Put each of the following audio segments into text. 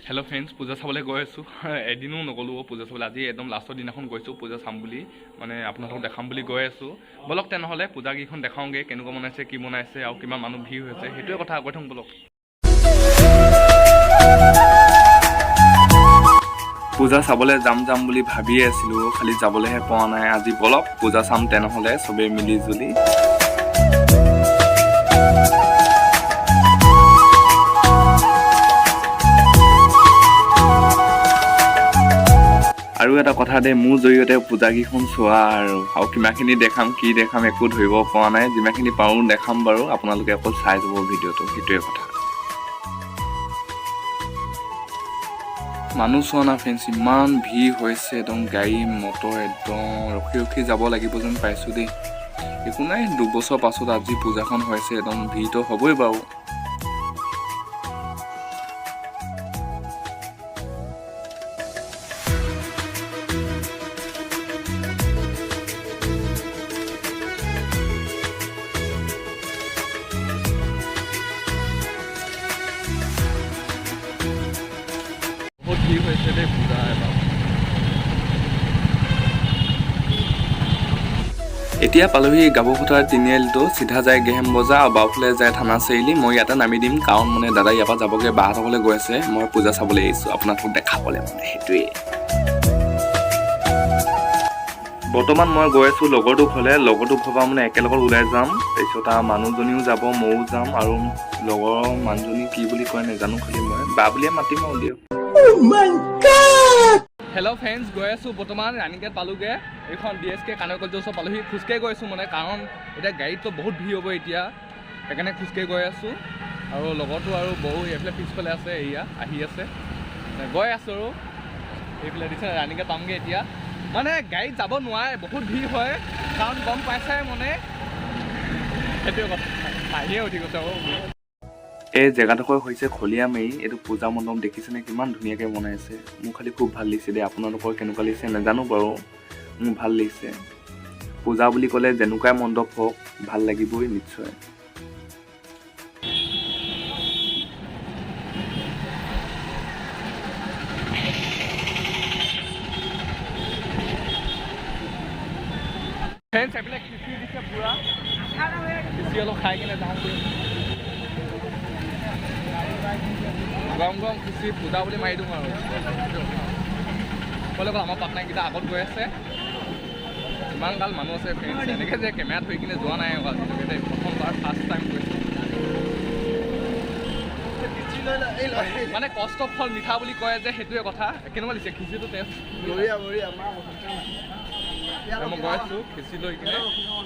Hello friends, पूजा चाबले गई आसो एदिनों नगलो पूजा चाबले आज एकदम लास्टर दिनाखन गई पूजा चाम बुली माने आपनालोक देखाम बुली गई आसो बोलक तेनहले पूजा केइखन देखाओगे केनेकुवा बनाइছে কি बनाइছে आरो किमान मानुह ভিৰ হৈছে हेतुৱে কথা কৈ থং बोलक पूजा चाबले जाम बुली भाबिए आसिलो खाली जाबलेहे पोৱা নাই আজি बोलक पूजा चाम तेनहले सबे मिली जुली আৰু এটা কথা দে মোৰ জৰিয়তে পূজা কিখন চোৱা আৰু কিমাখিনি দেখাম কি দেখাম একো ধৰিব পৰা নাই যিমাখিনি পাৰো দেখাম বাৰু আপোনালোকে অকল চাই যাব ভিডিঅটো হেতুৱে কথা মানুহ চোৱা ফ্ৰেন্স ইমান ভিৰ হৈছে একদম গাড়ী মটৰ একদম ৰখি যাব লাগিব যেন পাইছো দেই একো নাই 2 বছৰ পাছত আজি পূজাখন হৈছে একদম ভিৰটো হ'বই বাৰু এতিয়া পালোহি গাবুখটাৰ তিনিআলিটো সিধা যায় গেহেম বজাৰ আৰু বাওফালে যায় থানা চাৰিআলি মই ইয়াতে নামি দিম কাৰণ মানে দাদা ইয়াৰ পৰা যাবগে বাহাতকলে গৈ আছে মই পূজা চাবলৈ আহিছো আপোনাক দেখাবলৈ মানে হেতুৱে বৰ্তমান মই গৈ আছো লগৰটো ঘৰলে লগৰটো ঘৰৰ মানে একেলগত ওলাই যাম তাৰপিছত মানুহজনীও যাব ময়ো যাম আৰু লগৰ মানুহজনী কি বুলি কয় নাজানো খালি মই বা বুলিয়ে মাতিম আৰু দিয়ক हेलो फ्रेंड्स गई आसो बर्तमान रानीगेट पालुगे एखन DSK कानर कलेज पालुही खुजके गई आसो माने कारण एटा गाड़ीत तो बहुत भीड़ हम एतिया हेकाने खुजके गई आसो और लगतो और बहु एफाले पिछफाले आछे एया आही आछे गई आसो और एफाले दिसे रानीगेट पामगे एतिया माने गाड़ीत যাব নোৱাৰে बहुत भीड़ হয় कारण गम पाइছে माने हेतु কথা আহিয়ে উঠি গৈছে এই জেগাডোখৰ হৈছে খলিয়ামাৰী এইটো পূজা মণ্ডপ দেখিছেনে কিমান ধুনীয়াকৈ বনাইছে মোক খালি খুব ভাল লাগিছে দে আপোনালোকৰ কেনেকুৱা লাগিছে নাজানো বাৰু মোক ভাল লাগিছে পূজা বুলি ক'লে যেনেকুৱাই মণ্ডপ হওক ভাল লাগিবই নিশ্চয় ফ্ৰেন্ডছ এইবিলাক খিচিৰি দিছে পুৰা খিচিৰি অলপ খাই কিনে যাওঁ गम खुशी पूजा बोली मारि दूँ और कल आम पार्टनारकटा आगत गई आसे इमान गाल मानुह आछे फ्रेंड्स एनेके जे केमेरा थई किने जोৱা নাই আজিলৈকে प्रथमबार फार्स्ट टाइम गई माने कष्ट फल मिठा বুলি কয় যে হেতুৱে কথা কেনেকুৱা লাগিছে খিচিৰিটো টেষ্ট বঢ়িয়া মই গৈ আছো খিচিৰি লৈ কিনে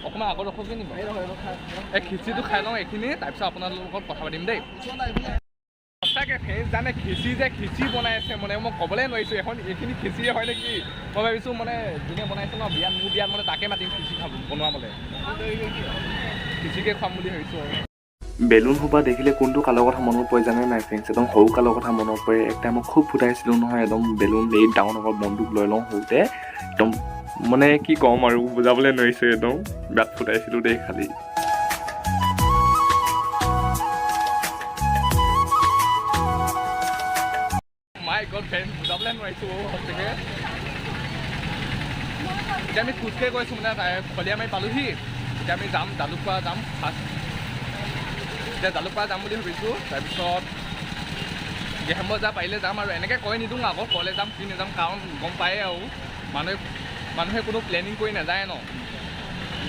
অকণমান আগত ৰখোগে নি এই খিচিৰিটো খাই লওঁ এইখিনি তাৰপিছত আপোনালোকৰ লগত কথা পাতিম দেই সঁচাকৈ ফ্ৰেন্স জানে খিচিৰি বনাই আছে মানে মই ক'বলৈ নোৱাৰিছোঁ এখন এইখিনি খিচিৰি হয় নেকি মই ভাবিছোঁ মানে যোনে বনাইছে ন বিয়াত মোৰ বিয়াত মানে তাকে মাতিম খিচিৰি খাব বনোৱাবলৈ খিচিৰিকে খুৱাম বুলি ভাবিছোঁ আৰু বেলুন সোপা দেখিলে কোনটো কালৰ কথা মনত পৰে জানে নাই ফ্ৰেন্স একদম সৰু কালৰ কথা মনত পৰে একটা মই খুব ফুটাইছিলোঁ নহয় একদম বেলুন এই ডাঙৰ ডাঙৰ বন্দুক লৈ লওঁ সৰুতে একদম মানে কি ক'ম আৰু বুজাবলৈ নোৱাৰিছোঁ একদম গাত ফুটাইছিলোঁ দেই খালি গড ফ্ৰেন্স বুজাবলৈ নোৱাৰিছোঁ সঁচাকৈ এতিয়া আমি খোজকাঢ়ি গৈছোঁ মানে খলিয়ামাৰী পালোহি এতিয়া আমি যাম জালুকপাৰা যাম ফাৰ্ষ্ট এতিয়া জালুকপাৰা যাম বুলি ভাবিছোঁ তাৰপিছত গেহেম বজাৰ পাৰিলে যাম আৰু এনেকৈ কৈ নিদিওঁ আকৌ ক'লে যাম কি নাযাম কাৰণ গম পায়ে আৰু মানুহে কোনো প্লেনিং কৰি নাযায় ন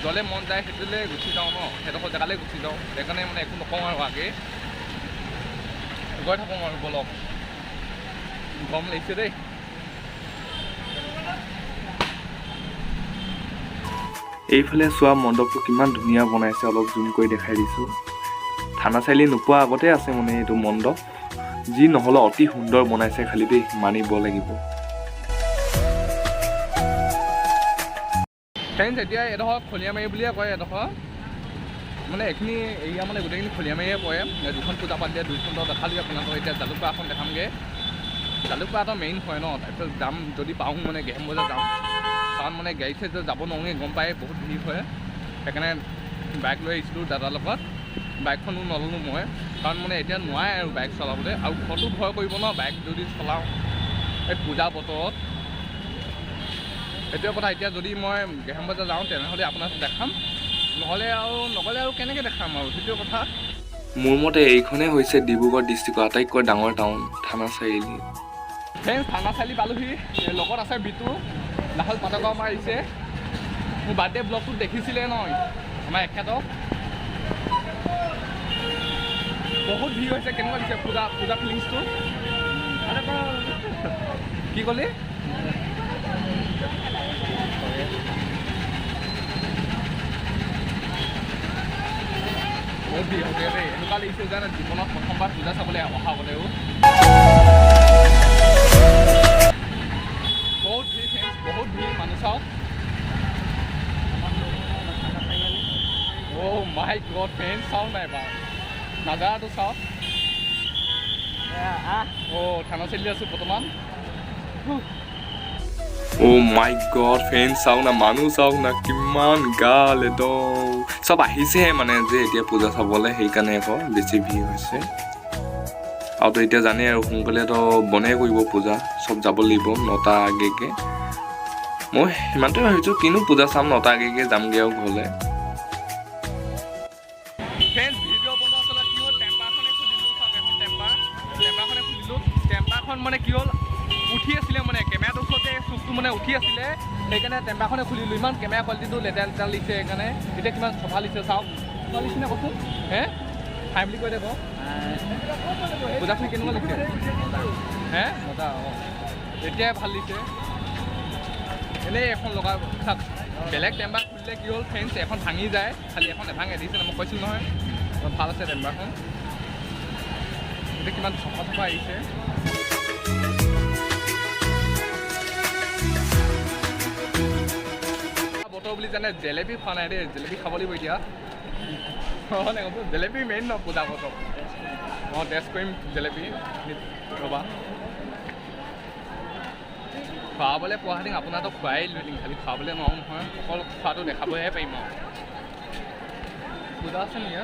য'লে মন যায় সেইটোলৈ গুচি যাওঁ ন সেইডোখৰ জেগালৈ গুচি যাওঁ সেইকাৰণে মানে একো নকওঁ আৰু আগে গৈ থাকোঁ আৰু বলক গম লাগিছে দেই এইফালে চোৱা মণ্ডপটো কিমান ধুনীয়া বনাইছে অলপ জুম কৰি দেখাই দিছোঁ থানা চাৰিআলি নোপোৱা আগতে আছে মানে এইটো মণ্ডপ যি নহ'লে অতি সুন্দৰ বনাইছে খালি দেই মানিব লাগিব ফ্ৰেন্স এতিয়া এডোখৰ খলিয়ামাৰী বুলিয়ে কয় এডোখৰ মানে এইখিনি এৰিয়া মানে গোটেইখিনি খলিয়ামাৰীয়ে পৰে দুখন পূজা পাতি দিয়ে দুইখন দেখালোঁ আপোনালোকক এতিয়া জালুকপাৰাখন দেখামগৈ জালুকপাৰাটো মেইন হয় ন তাৰপিছত যাম যদি পাওঁ মানে গেহেম বজাৰ যাম কাৰণ মানে গাড়ী চাড়ীত যাব নোৱাৰোঁ গম পায় বহুত ভিৰ হয় সেইকাৰণে বাইক লৈ আহিছিলোঁ দাদাৰ লগত বাইকখনো নল'লোঁ মই কাৰণ মানে এতিয়া নোৱাৰে আৰু বাইক চলাবলৈ, আৰু ঘৰতো ভয় কৰিব ন বাইক যদি চলাওঁ এই পূজা বতৰত। সেইটোৱে কথা। এতিয়া যদি মই গেহেম বজাৰ যাওঁ তেনেহ'লে আপোনাক দেখাম, নহ'লে আৰু নগ'লে আৰু কেনেকৈ দেখাম আৰু, সেইটোৱে কথা। মোৰ মতে এইখনেই হৈছে ডিব্ৰুগড় ডিষ্ট্ৰিক্টৰ আটাইতকৈ ডাঙৰ টাউন, থানা চাৰিআলি। ফ্ৰেণ্ডছ, থানা চাৰিআলি পালোহি। লগত আছে বিটু, লাহল পাতকৰ পৰা আহিছে। মোৰ বাৰ্থডে ব্লগটোত দেখিছিলে ন আমাৰ এখেতক। বহুত ভিৰ হৈছে। কেনেকুৱা দিছে পূজা ফিলিংছটো? কি ক'লি? বহুত ভিৰ হৈছে দেই। এনেকুৱা লাগিছে যে জীৱনত প্ৰথমবাৰ পূজা চাবলৈ অহা গ'লেও। বহুত ভিৰ ফ্ৰেণ্ডছ, বহুত ভিৰ। মানুহ চাওক। অ' মাই গড ফ্ৰেণ্ডছ, চাওক নাই বাৰু নাজাৰাটো চাওক। অ' থানা চাৰিআলি আছোঁ বৰ্তমান। অ' মাই গড ফ্ৰেণ্ডছ, চাওক না, মানুহ চাওক না, কিমান গাল একদম। চব আহিছেহে মানে যে এতিয়া পূজা চাবলৈ, সেইকাৰণে আকৌ বেছি ভিৰ হৈছে। আৰুতো এতিয়া জানেই আৰু সোনকালেতো বনেই কৰিব পূজা, চব যাব লাগিব 9টা আগেকৈ। মই সিমানটোৱে ভাবিছোঁ, কিনো পূজা চাম, 9টা আগেকৈ যামগৈ আৰু ঘৰলৈ। ফ্ৰেণ্ডছ, ভিডিঅ' বনোৱা চলত কি হ'ল, টেম্পাৰখনে খুলিলোঁ। চাওক এখন টেম্পাৰখনে খুলিলোঁ। টেম্পাৰখন মানে কি হ'ল, উঠি আছিলে মানে কেমেৰাটোৰ ওচৰতে চুকটো মানে উঠি আছিলে, সেইকাৰণে টেম্পাৰখনে খুলিলোঁ। ইমান কেমেৰা কোৱালিটিটো লেতেৰা লেতেৰা লিখিছে, সেইকাৰণে এতিয়া কিমান চফা লিখিছে চাওক। চফা লিখিছে নে কচোন? হে খাই বুলি কৈ দে কওক। পূজাখিনি কেনেকুৱা লিখিছে? হে মজা। অঁ এতিয়াই ভাল লিখিছে। এনেই এখন লগা চাওক, বেলেগ টেম্পাৰ খুলিলে কি হ'ল ফ্ৰেণ্ডছ, এখন ভাঙি যায়, খালি এখন নেভাঙে। দিছে মই কৈছিলোঁ নহয়, ভাল আছে টেম্পাৰখন। এতিয়া কিমান চফা আহিছে। বতৰ বুলি জানে জেলেপি খোৱা নাই দেই, জেলেপি খাব লাগিব এতিয়া। অঁ নাই জেলেপি মেইন ন পূজা বতৰ। অঁ টেষ্ট কৰিম জেলেপি, ৰ'বা। খুৱাবলৈ পোৱা হেঁতেন আপোনাৰতো খুৱাই দিলোঁ হেঁতেন, খালি খুৱাবলৈ নোৱাৰোঁ নহয়, অকল খোৱাটো দেখাবহে পাৰিম আৰু। পূজা আছে নেকি?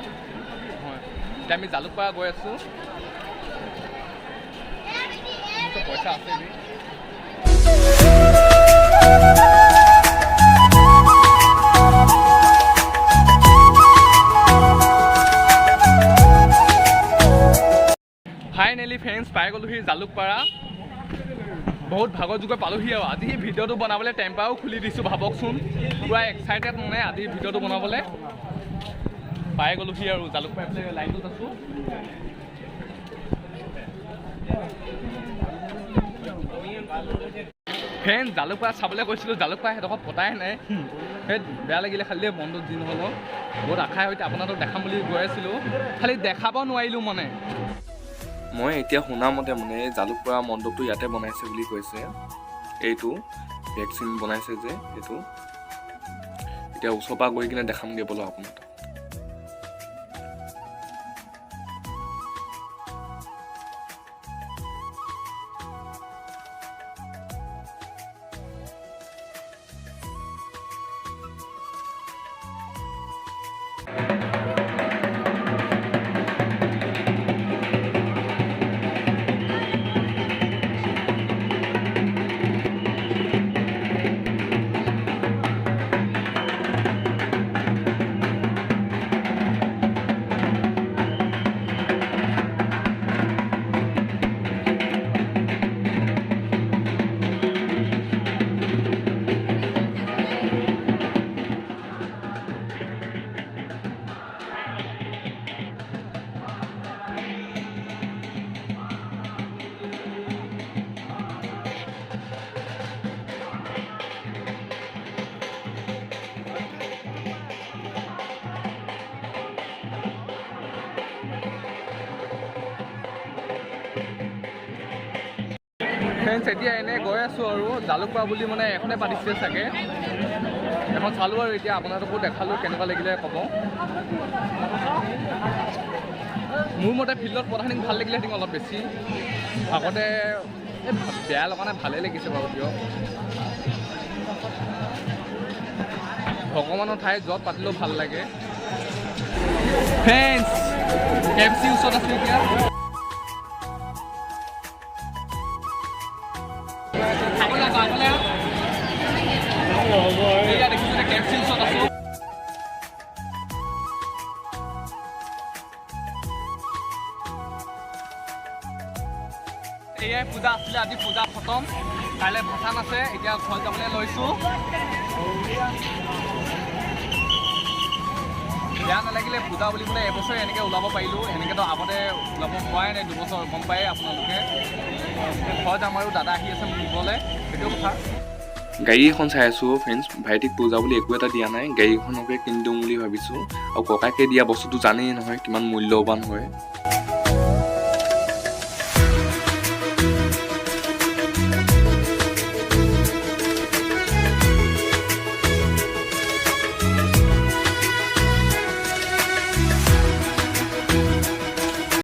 হয়, এতিয়া আমি জালুকপাৰা গৈ আছোঁ। পইচা আছে নেকি? ফাইনেলি ফ্ৰেণ্ডছ পাই গ'লোহি জালুকপাৰা। বহুত ভাগৰ যুগৰ পালোহি আৰু আজি ভিডিঅ'টো বনাবলৈ টেম্পাৰো খুলি দিছোঁ, ভাবকচোন। পূৰা এক্সাইটেড মানে আজি ভিডিঅ'টো বনাবলৈ। পাই গ'লোহি আৰু জালুকপাৰা লাইনটোত আছোঁ। ফ্ৰেণ্ডছ, জালুকপাৰা চাবলৈ গৈছিলোঁ, জালুকপাৰা সেইডোখৰ পতাই নাই। সেই বেয়া লাগিলে খালি মনটো যি নহ'লেও। বহুত আশাৰ সৈতে আপোনালোকক দেখাম বুলি গৈ আছিলোঁ, খালি দেখাব নোৱাৰিলোঁ মানে। মই এতিয়া শুনা মতে মানে জালুকপাৰা মণ্ডপটো ইয়াতে বনাইছে বুলি কৈছে। এইটো ভেকচিন বনাইছে যে এইটো, এতিয়া ওচৰৰ পৰা গৈ কিনে দেখামগৈ বোলো আপোনাক। ফ্ৰেণ্ডছ, এতিয়া এনেই গৈ আছোঁ আৰু জালুকপাৰা বুলি মানে এখনে পাতিছে চাগে, এখন চালোঁ আৰু এতিয়া আপোনালোকো দেখালোঁ, কেনেকুৱা লাগিলে ক'ব। মোৰ মতে ফিল্ডত পতাখিনি ভাল লাগিলেহেঁতেন অলপ বেছি। আগতে এই বেয়া লগা নাই, ভালেই লাগিছে বাৰু। কিয় ভগৱানৰ ঠাইত য'ত পাতিলেও ভাল লাগে। ফ্ৰেণ্ডছ, KFC ওচৰত আছোঁ এতিয়া খাবলৈ পাবলৈ এয়া দেখিছোঁ যে KFC ওচৰত আছোঁ এয়াই পূজা আছিলে আজি পূজা খতম কাইলৈ ভাষণ আছে এতিয়া ঘৰত যাবলৈ লৈছোঁ বেয়া নালাগিলে পূজা বুলি পেলাই এবছৰ এনেকৈ ওলাব পাৰিলোঁ এনেকৈতো আগতে ওলাব পৰাই নাই 2 বছৰ গম পায়ে আপোনালোকে ঘৰত যাম আৰু দাদা আহি আছে মোক নিবলৈ সেইটো কথা গাড়ী এখন চাই আছোঁ ফ্ৰেণ্ডছ ভাইটিক পূজা বুলি একো এটা দিয়া নাই গাড়ীখনকে কিনি দিওঁ বুলি ভাবিছোঁ আৰু ককাকে দিয়া বস্তুটো জানেই নহয় কিমান মূল্যৱান হয়